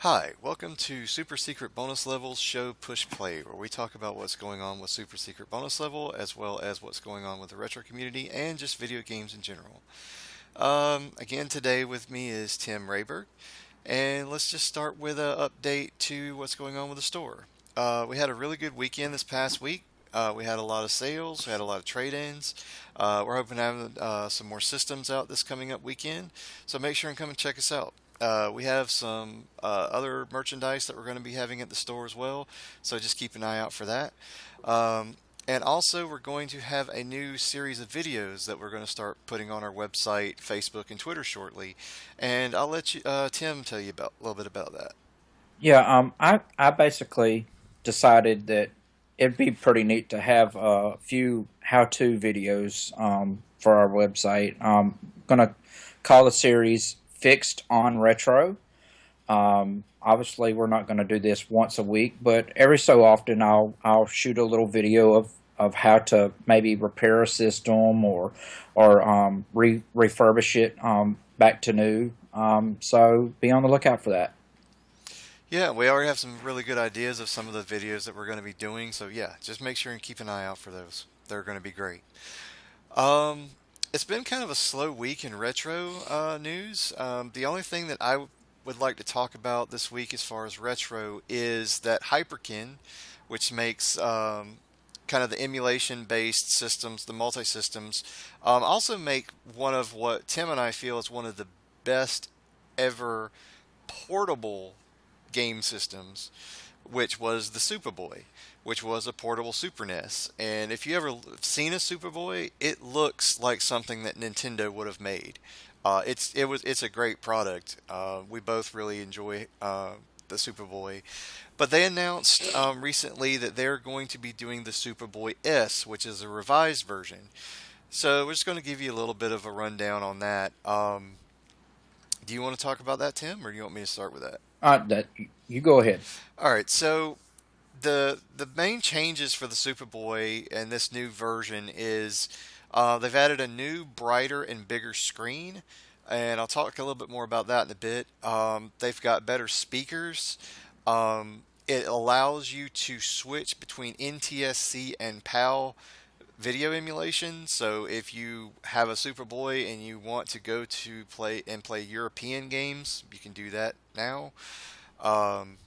Hi, welcome to Super Secret Bonus Levels Show Push Play, where we talk about what's going on with Super Secret Bonus Level, as well as what's going on with the retro community and just video games in general. Again, today with me is Tim Rayberg, and let's just start with an update to what's going on with the store. We had a really good weekend this past week. We had a lot of sales, we had a lot of trade-ins. We're hoping to have some more systems out this coming up weekend, so make sure and come and check us out. We have some other merchandise that we're going to be having at the store as well, so just keep an eye out for that. And also, we're going to have a new series of videos that we're going to start putting on our website, Facebook, and Twitter shortly. And I'll let Tim tell you about a little bit about that. I basically decided that it'd be pretty neat to have a few how-to videos for our website. I'm gonna call the series "Fixed on Retro." Obviously, we're not going to do this once a week, but every so often, I'll shoot a little video of how to maybe repair a system or refurbish it back to new. So be on the lookout for that. Yeah, we already have some really good ideas of some of the videos that we're going to be doing. So yeah, just make sure and keep an eye out for those. They're going to be great. Um, it's been kind of a slow week in retro news. The only thing that would like to talk about this week as far as retro is that Hyperkin, which makes kind of the emulation-based systems, the multi-systems, also make one of what Tim and I feel is one of the best ever portable game systems, which was the Supaboy, which was a portable Super NES. And if you ever seen a Supaboy, it looks like something that Nintendo would have made. It's a great product. We both really enjoy the Superboy, but they announced recently that they're going to be doing the Superboy S, which is a revised version. So we're just going to give you a little bit of a rundown on that. Do you want to talk about that, Tim, or do you want me to start with that? That you go ahead. All right, so the main changes for the Superboy and this new version is they've added a new, brighter, and bigger screen, and I'll talk a little bit more about that in a bit. They've got better speakers. It allows you to switch between NTSC and PAL video emulation. So if you have a Superboy and you want to go to play European games, you can do that now. Um,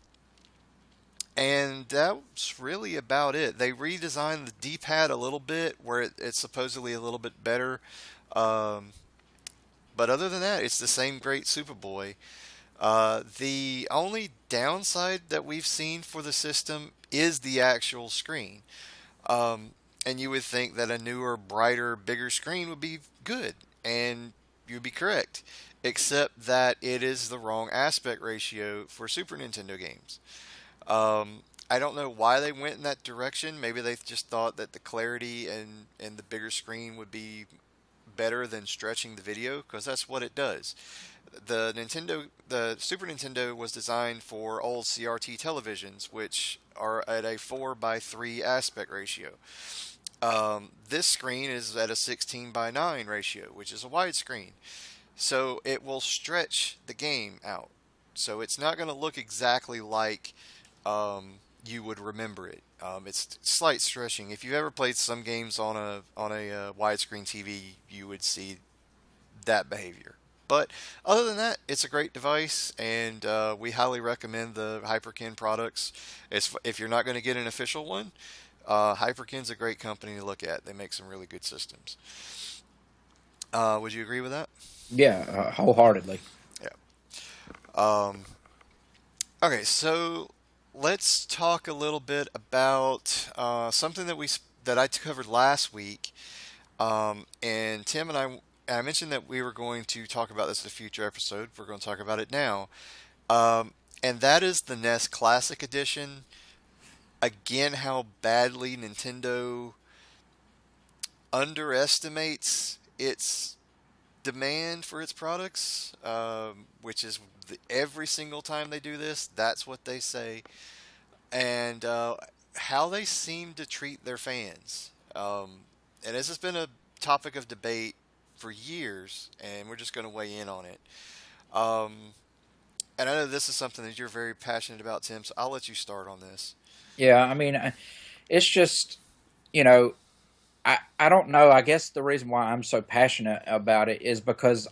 and that's really about it. They redesigned the D-pad a little bit where it's supposedly a little bit better. Um, but other than that, it's the same great Superboy. The only downside that we've seen for the system is the actual screen. Um, and you would think that a newer, brighter, bigger screen would be good, and you'd be correct, except that it is the wrong aspect ratio for Super Nintendo games. I don't know why they went in that direction. Maybe they just thought that the clarity and the bigger screen would be better than stretching the video, because that's what it does. The Super Nintendo was designed for old CRT televisions, which are at a 4 by 3 aspect ratio. This screen is at a 16 by 9 ratio, which is a widescreen. So it will stretch the game out. So it's not going to look exactly like you would remember it. It's slight stretching. If you've ever played some games on a widescreen TV, you would see that behavior. But other than that, it's a great device, and we highly recommend the Hyperkin products. If you're not going to get an official one, Hyperkin's a great company to look at. They make some really good systems. Would you agree with that? Yeah, wholeheartedly. Yeah. Um, okay, so let's talk a little bit about something that I covered last week. And Tim and I mentioned that we were going to talk about this in a future episode. We're going to talk about it now. And that is the NES Classic Edition. Again, how badly Nintendo underestimates its demand for its products, which is every single time they do this, that's what they say. And how they seem to treat their fans. And this has been a topic of debate for years, and we're just going to weigh in on it. Um, And I know this is something that you're very passionate about, Tim, so I'll let you start on this. Yeah, I mean, it's just, you know, I don't know. I guess the reason why I'm so passionate about it is because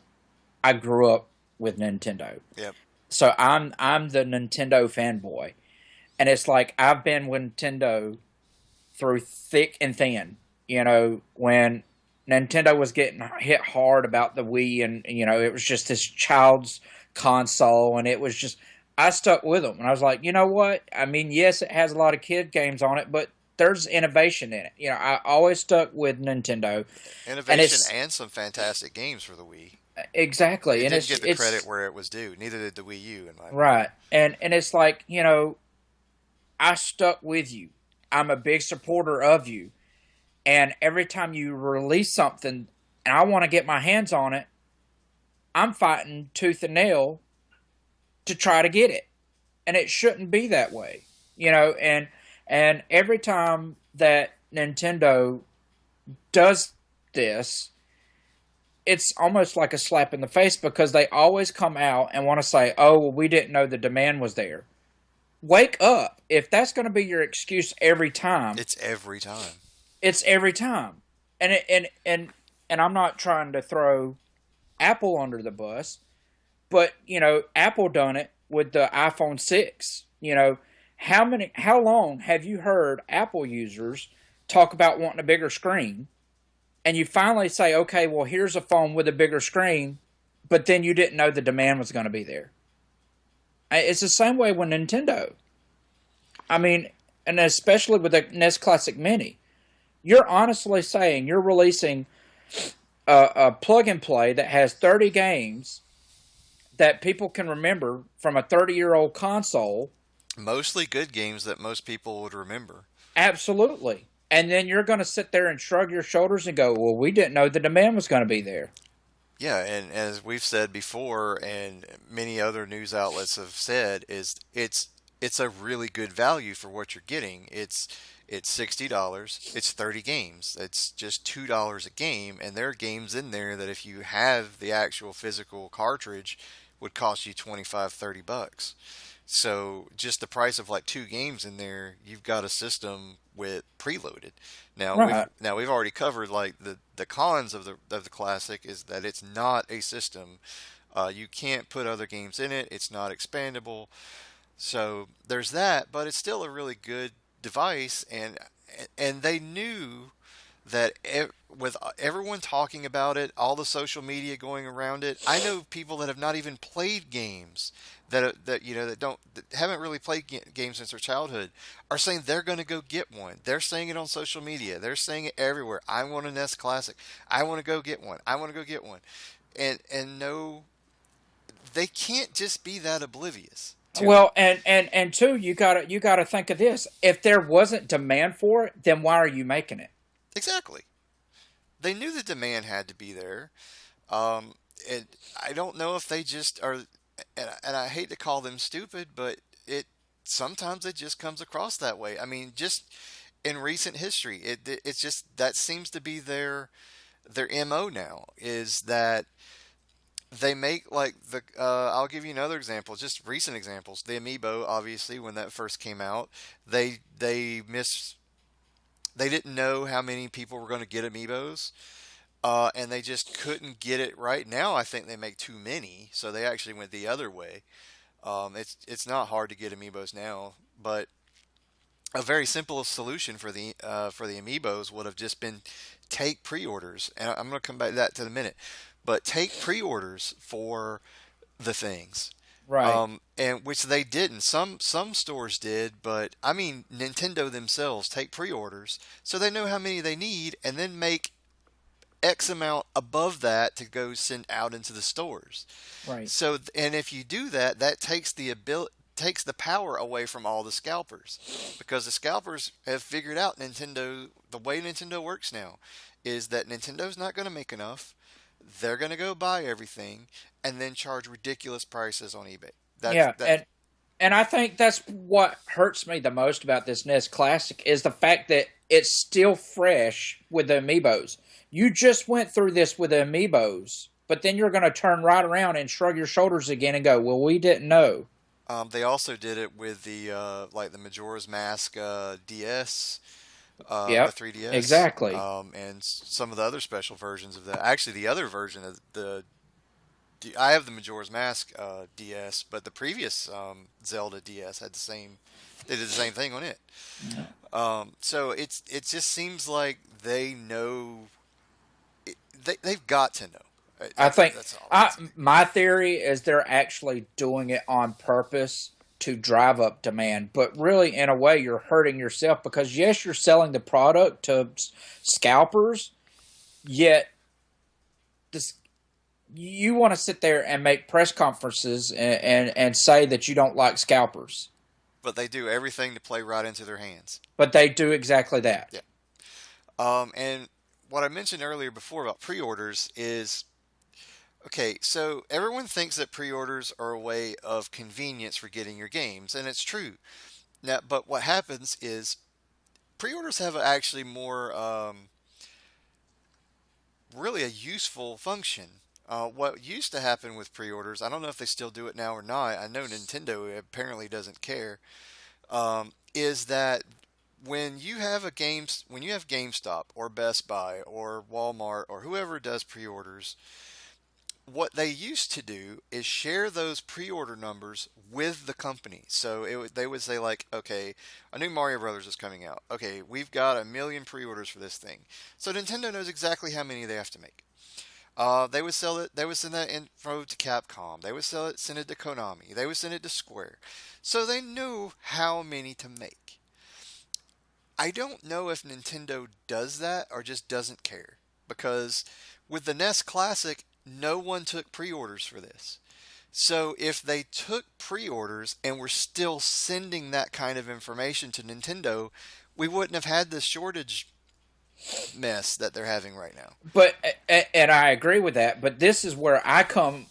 I grew up with Nintendo. Yep. So I'm the Nintendo fanboy. And it's like I've been with Nintendo through thick and thin. When Nintendo was getting hit hard about the Wii, and it was just this child's console, and it was just I stuck with them, and I was like, you know what? I mean, yes, it has a lot of kid games on it, but there's innovation in it. I always stuck with Nintendo, and Innovation it's and some fantastic games for the Wii. exactly, It and didn't get the credit it's where it was due. Neither did the Wii U, in my opinion. right, and it's like I stuck with you. I'm a big supporter of you. And every time you release something and I want to get my hands on it, I'm fighting tooth and nail to try to get it. And it shouldn't be that way. And every time that Nintendo does this, it's almost like a slap in the face because they always come out and want to say, "Oh, well, we didn't know the demand was there." Wake up. If that's going to be your excuse every time, It's every time. it's every time. And I'm not trying to throw Apple under the bus, but Apple done it with the iPhone 6. How long have you heard Apple users talk about wanting a bigger screen, and you finally say, okay, well, here's a phone with a bigger screen, but then you didn't know the demand was going to be there. It's the same way with Nintendo. I mean, and especially with the NES Classic Mini, you're honestly saying you're releasing a plug and play that has 30 games that people can remember from a 30-year-old console. Mostly good games that most people would remember. Absolutely. And then you're going to sit there and shrug your shoulders and go, well, we didn't know the demand was going to be there. Yeah, and as we've said before, and many other news outlets have said, is it's a really good value for what you're getting. It's $60. It's 30 games. It's just $2 a game, and there are games in there that if you have the actual physical cartridge would cost you 25, $30. So just the price of like two games in there, you've got a system with preloaded. Right. Now we've already covered like the cons of the classic is that it's not a system. You can't put other games in it. It's not expandable. So there's that, but it's still a really good device, and they knew that with everyone talking about it, all the social media going around it, I know people that have not even played games that haven't really played games since their childhood are saying they're going to go get one. They're saying it on social media. They're saying it everywhere. I want a NES Classic. I want to go get one. I want to go get one. And no, they can't just be that oblivious to it. Well, and two, you gotta think of this. If there wasn't demand for it, then why are you making it? Exactly. They knew the demand had to be there. Um, and I don't know if they just are, and I hate to call them stupid, but it sometimes it just comes across that way. I mean, just in recent history, it's just that seems to be their MO now is that they make like I'll give you another example, just recent examples. The Amiibo, obviously, when that first came out, they didn't know how many people were going to get Amiibos, and they just couldn't get it right. Now I think they make too many, so they actually went the other way. It's not hard to get Amiibos now, but a very simple solution for the Amiibos would have just been take pre-orders, and I'm going to come back to that in a minute. But take pre-orders for the things, Right. and which they didn't. Some stores did, but I mean Nintendo themselves take pre-orders so they know how many they need, and then make X amount above that to go send out into the stores. Right. So, and if you do that, that takes the power away from all the scalpers, because the scalpers have figured out Nintendo. The way Nintendo works now is that Nintendo's not going to make enough. They're going to go buy everything and then charge ridiculous prices on eBay. That's Yeah, that. and I think that's what hurts me the most about this NES Classic is the fact that it's still fresh with the Amiibos. You just went through this with the Amiibos but then you're going to turn right around and shrug your shoulders again and go, "Well, we didn't know." They also did it with the like the Majora's Mask DS, the Yep, 3DS, exactly. and some of the other special versions of that. Actually, the other version of I have the Majora's Mask DS, but the previous Zelda DS had the same. They did the same thing on it. So it just seems like they know. They've got to know. I think That's all I can say. my theory is they're actually doing it on purpose to drive up demand, but really, in a way, you're hurting yourself because yes, you're selling the product to scalpers, yet this you want to sit there and make press conferences and say that you don't like scalpers, But they do everything to play right into their hands. but they do exactly that. Yeah. And what I mentioned earlier before about pre-orders is okay, so everyone thinks that pre-orders are a way of convenience for getting your games, and it's true. Now, but what happens is pre-orders have actually more, really a useful function. What used to happen with pre-orders, I don't know if they still do it now or not. I know Nintendo apparently doesn't care. Is that when you have GameStop or Best Buy or Walmart or whoever does pre-orders, what they used to do is share those pre-order numbers with the company. So they would say like, okay, a new Mario Brothers is coming out. Okay, we've got 1 million pre-orders for this thing. So Nintendo knows exactly how many they have to make. They would sell it. They would send that info to Capcom. They would send it to Konami. They would send it to Square. So they knew how many to make. I don't know if Nintendo does that or just doesn't care. Because with the NES Classic, no one took pre orders for this. So if they took pre orders and were still sending that kind of information to Nintendo, we wouldn't have had this shortage mess that they're having right now. But and I agree with that. But this is where I come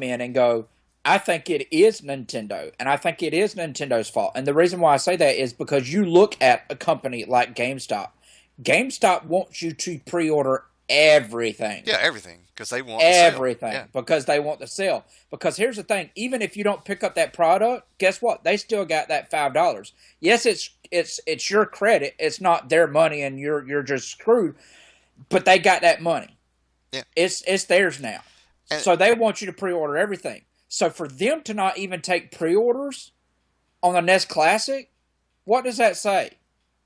in and go. I think it is Nintendo, and I think it is Nintendo's fault. And the reason why I say that is because you look at a company like GameStop. GameStop wants you to pre-order everything. Yeah, everything because they want the sale. Everything Yeah, because they want to sell. Because here's the thing: even if you don't pick up that product, guess what? They still got that $5. Yes, it's your credit. It's not their money, and you're just screwed. But they got that money. yeah, It's theirs now. and So they want you to pre-order everything. So for them to not even take pre-orders on the NES Classic, what does that say?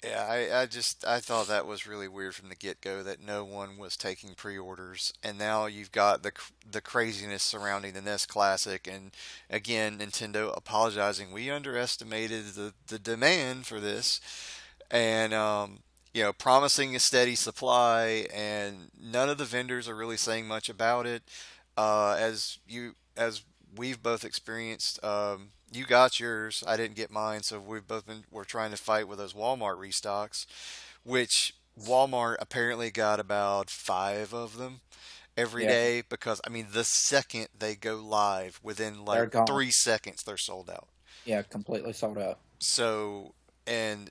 yeah. I thought that was really weird from the get go that no one was taking pre-orders, and now you've got the craziness surrounding the NES Classic, and again Nintendo apologizing. We underestimated the demand for this, and promising a steady supply, and none of the vendors are really saying much about it. As we've both experienced, you got yours, I didn't get mine, so we're trying to fight with those Walmart restocks, which Walmart apparently got about 5 of them every Yeah, day because I mean the second they go live, within they're like gone. 3 seconds they're sold out. Yeah, completely sold out. So, and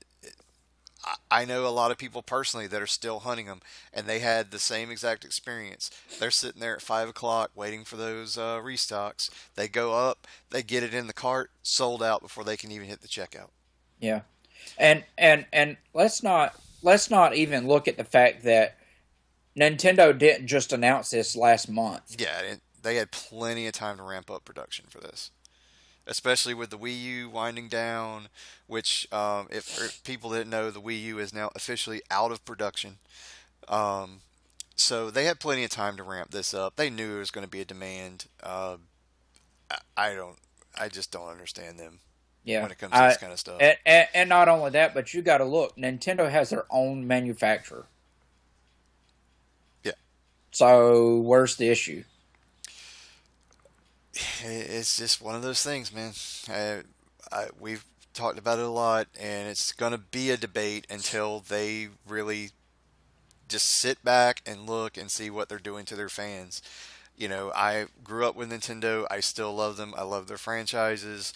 I know a lot of people personally that are still hunting them, and they had the same exact experience. They're sitting there at 5 o'clock waiting for those restocks. They go up, they get it in the cart, sold out before they can even hit the checkout. Yeah, and let's not even look at the fact that Nintendo didn't just announce this last month. Yeah, they had plenty of time to ramp up production for this, especially with the Wii U winding down. Which, if people didn't know, the Wii U is now officially out of production. Um, so they had plenty of time to ramp this up. They knew it was going to be a demand. I don't. I just don't understand them Yeah, when it comes to this kind of stuff. and not only that, but you got to look. Nintendo has their own manufacturer, Yeah, so where's the issue? it's just one of those things, man. We've talked about it a lot, and it's going to be a debate until they really just sit back and look and see what they're doing to their fans. I grew up with Nintendo. I still love them. I love their franchises.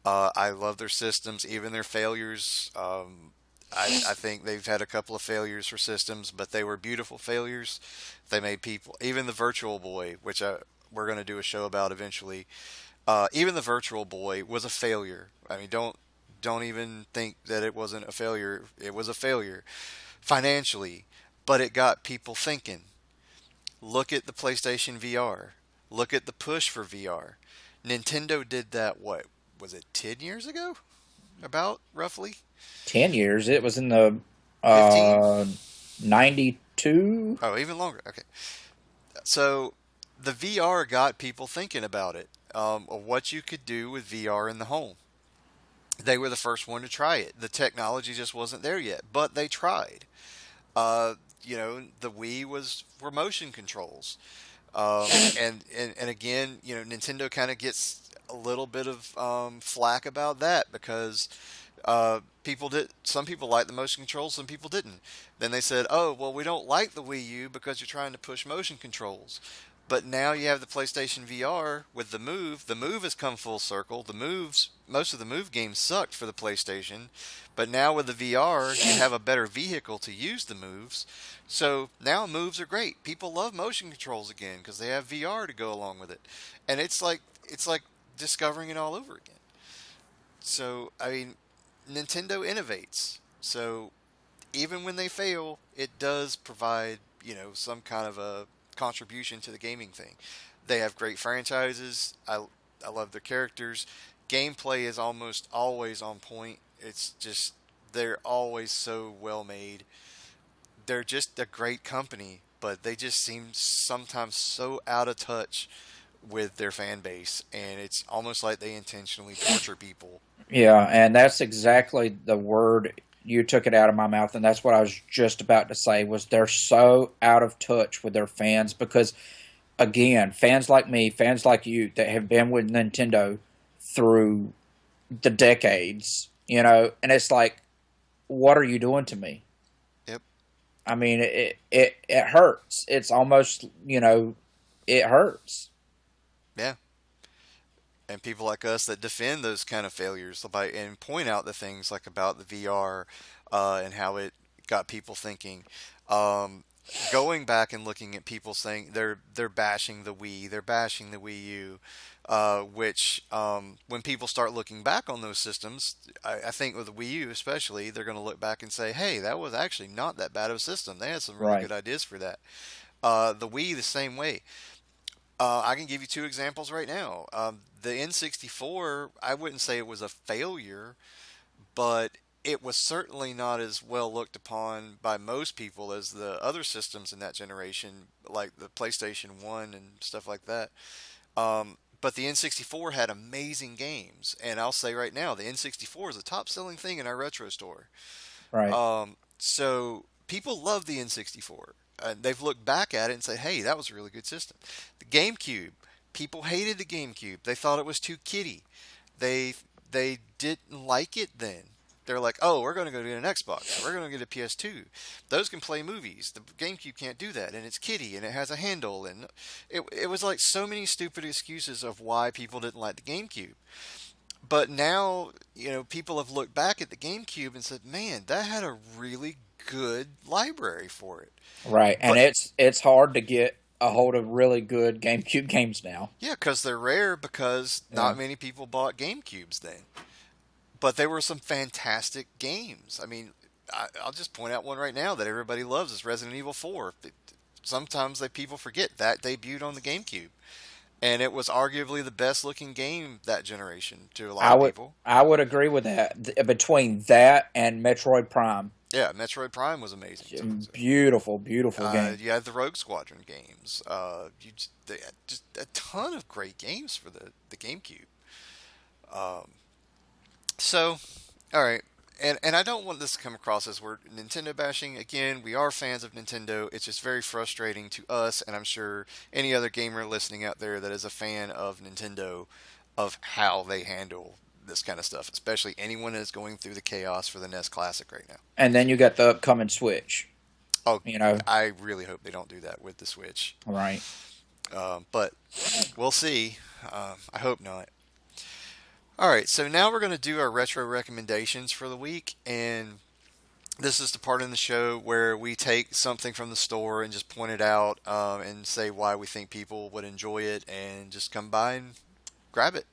I love their systems, even their failures. I think they've had a couple of failures for systems, but they were beautiful failures. They made people, even the Virtual Boy, which we're going to do a show about eventually. Even the Virtual Boy was a failure. I mean, don't even think that it wasn't a failure. It was a failure financially, but it got people thinking. Look at the PlayStation VR. Look at the push for VR. Nintendo did that, what was it, 10 years ago? About roughly 10 years. It was in the 15? 92. Oh, even longer. Okay. So the VR got people thinking about it, of what you could do with VR in the home. They were the first one to try it. The technology just wasn't there yet, but they tried. Uh, the Wii was for motion controls. And again, Nintendo kind of gets a little bit of flack about that because some people liked the motion controls, some people didn't. Then they said, "Oh, well, we don't like the Wii U because you're trying to push motion controls." But now you have the PlayStation VR with the Move. The Move has come full circle. Most of the Move games sucked for the PlayStation, but now with the VR, you have a better vehicle to use the moves. So now moves are great. People love motion controls again because they have VR to go along with it, and it's like discovering it all over again. So I mean, Nintendo innovates. So even when they fail, it does provide, some kind of a contribution to the gaming thing. They have great franchises. I love their characters. Gameplay is almost always on point. It's just they're always so well made. They're just a great company, but they just seem sometimes so out of touch with their fan base, and it's almost like they intentionally torture people. Yeah, and that's exactly the word you took it out of my mouth, and that's what I was just about to say. Was they're so out of touch with their fans because, again, fans like me, fans like you that have been with Nintendo through the decades, and it's like, what are you doing to me? Yep. I mean, it hurts. It's almost, it hurts. Yeah. And people like us that defend those kind of failures and point out the things like about the VR, and how it got people thinking. Um, Going back and looking at people saying they're bashing the Wii, they're bashing the Wii U, which when people start looking back on those systems, I think with the Wii U especially, they're going to look back and say, hey, that was actually not that bad of a system. They had some really Right. good ideas for that. The Wii the same way. I can give you two examples right now. The N64, I wouldn't say it was a failure, but it was certainly not as well looked upon by most people as the other systems in that generation, like the PlayStation 1 and stuff like that. But the N64 had amazing games, and I'll say right now, the N64 is a top selling thing in our retro store. Right. So people love the N64. They've looked back at it and say, "Hey, that was a really good system." The GameCube, people hated the GameCube. They thought it was too kiddie. They they didn't like it then. They're like, "Oh, we're going to go get an Xbox. We're going to get a PS2. Those can play movies. The GameCube can't do that, and it's kiddie, and it has a handle." And it was like so many stupid excuses of why people didn't like the GameCube. But now, people have looked back at the GameCube and said, "Man, that had a really good library for it." Right. And But it's hard to get a hold of really good GameCube games now. yeah, because they're rare because Yeah. not many people bought GameCubes then. But there were some fantastic games. I mean, I'll just point out one right now that everybody loves is Resident Evil 4. Sometimes people forget that debuted on the GameCube, and it was arguably the best looking game that generation to a lot I of would people. I would agree with that. Between that and Metroid Prime, Yeah, Metroid Prime was amazing too. beautiful, beautiful game. You had the Rogue Squadron games. They had just a ton of great games for the GameCube. Um, so, all right, and I don't want this to come across as we're Nintendo bashing. Again, we are fans of Nintendo. It's just very frustrating to us, and I'm sure any other gamer listening out there that is a fan of Nintendo, of how they handle this kind of stuff, especially anyone that is going through the chaos for the NES Classic right now. And then you got the upcoming Switch. Oh, You know, I really hope they don't do that with the Switch. right? But we'll see. I hope not. All right, so now we're going to do our retro recommendations for the week. And This is the part in the show where we take something from the store and just point it out and say why we think people would enjoy it and just come by and grab it.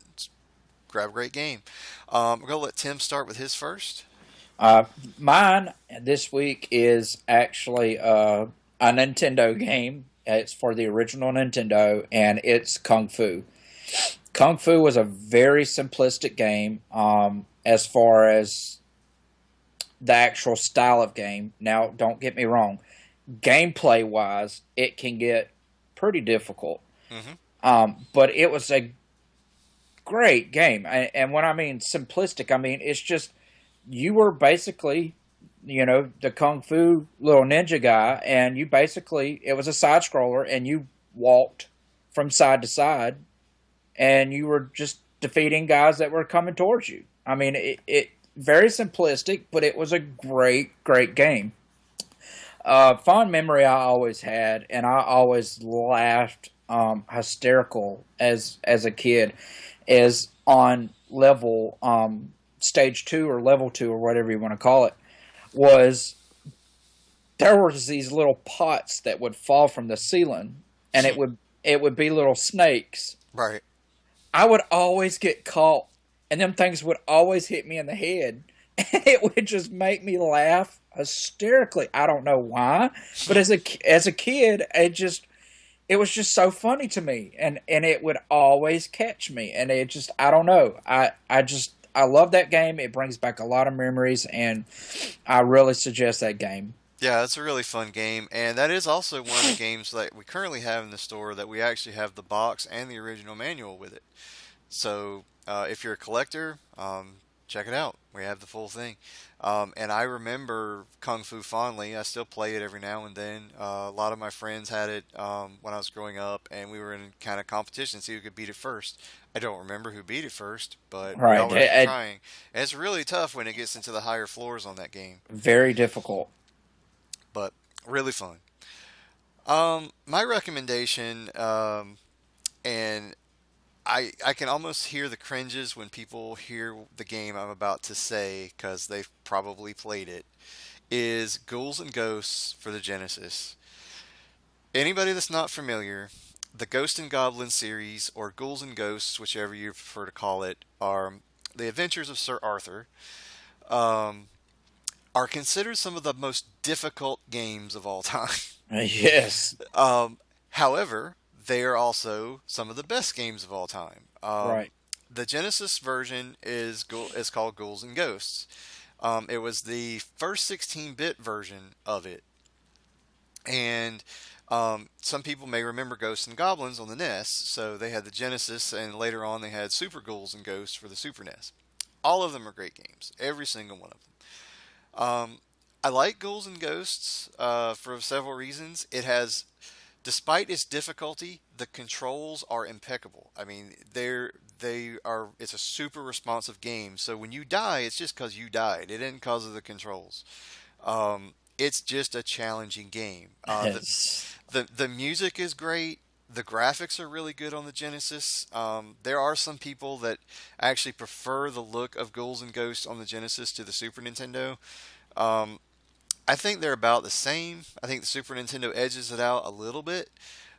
Grab a great game. We're going to let Tim start with his first. Uh, Mine this week is actually a Nintendo game. It's for the original Nintendo, and it's Kung Fu. Kung Fu was a very simplistic game as far as the actual style of game. Now, don't get me wrong, gameplay wise, it can get pretty difficult. Mm-hmm. But it was a great game. And when I mean simplistic, I mean it's just you were basically, the kung fu little ninja guy, and you basically it was a side scroller, and you walked from side to side, and you were just defeating guys that were coming towards you. I mean, it very simplistic, but it was a great game. Fond memory I always had, and I always laughed hysterical as a kid, is on level stage two or level two or whatever you want to call it. Was there was these little pots that would fall from the ceiling, and it would be little snakes. Right. I would always get caught, and them things would always hit me in the head, and it would just make me laugh hysterically. I don't know why, but as a kid, it was just so funny to me, and it would always catch me, and it just I don't know. I love that game. It brings back a lot of memories, and I really suggest that game. Yeah, it's a really fun game, and that is also one of the games that we currently have in the store that we actually have the box and the original manual with it. So if you're a collector, check it out. We have the full thing. And I remember Kung Fu fondly. I still play it every now and then. A lot of my friends had it when I was growing up, and we were in kind of competition to see who could beat it first. I don't remember who beat it first, but we Right, always were trying. And it's really tough when it gets into the higher floors on that game, very difficult. but really fun. My recommendation, and I can almost hear the cringes when people hear the game I'm about to say because they've probably played it, is Ghouls and Ghosts for the Genesis. Anybody that's not familiar, the Ghost and Goblin series, or Ghouls and Ghosts, whichever you prefer to call it, are the adventures of Sir Arthur, um, are considered some of the most difficult games of all time. Yes, Um, However, they are also some of the best games of all time. right. The Genesis version is called Ghouls and Ghosts. It was the first 16-bit version of it, and some people may remember Ghosts and Goblins on the NES. So they had the Genesis, and later on they had Super Ghouls and Ghosts for the Super NES. All of them are great games, every single one of them. I like Ghouls and Ghosts for several reasons. It has, despite its difficulty, the controls are impeccable. I mean, they are. It's a super responsive game. So when you die, it's just because you died. It isn't because of the controls. It's just a challenging game. Yes. The music is great. The graphics are really good on the Genesis. There are some people that actually prefer the look of Ghouls and Ghosts on the Genesis to the Super Nintendo. Um, I think they're about the same. I think the Super Nintendo edges it out a little bit,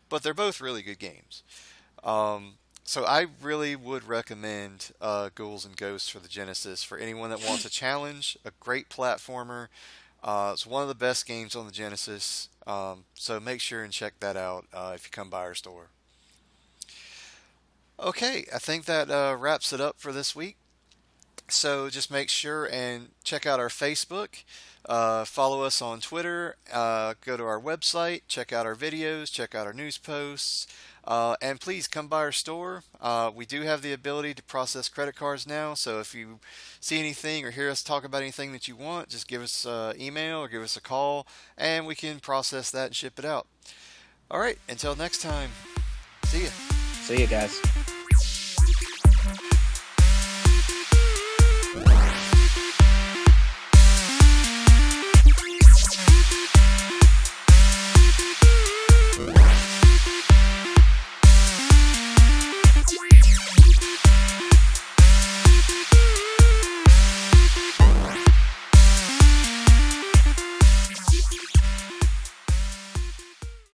but they're both really good games. Um, so I really would recommend Ghouls and Ghosts for the Genesis for anyone that wants a challenge, a great platformer. It's one of the best games on the Genesis. So make sure and check that out if you come by our store. Okay, I think that wraps it up for this week. So just make sure and check out our Facebook, follow us on Twitter, go to our website, check out our videos, check out our news posts, and please come by our store. We do have the ability to process credit cards now, so if you see anything or hear us talk about anything that you want, just give us an email or give us a call, and we can process that and ship it out. All right, until next time, see ya. See you guys.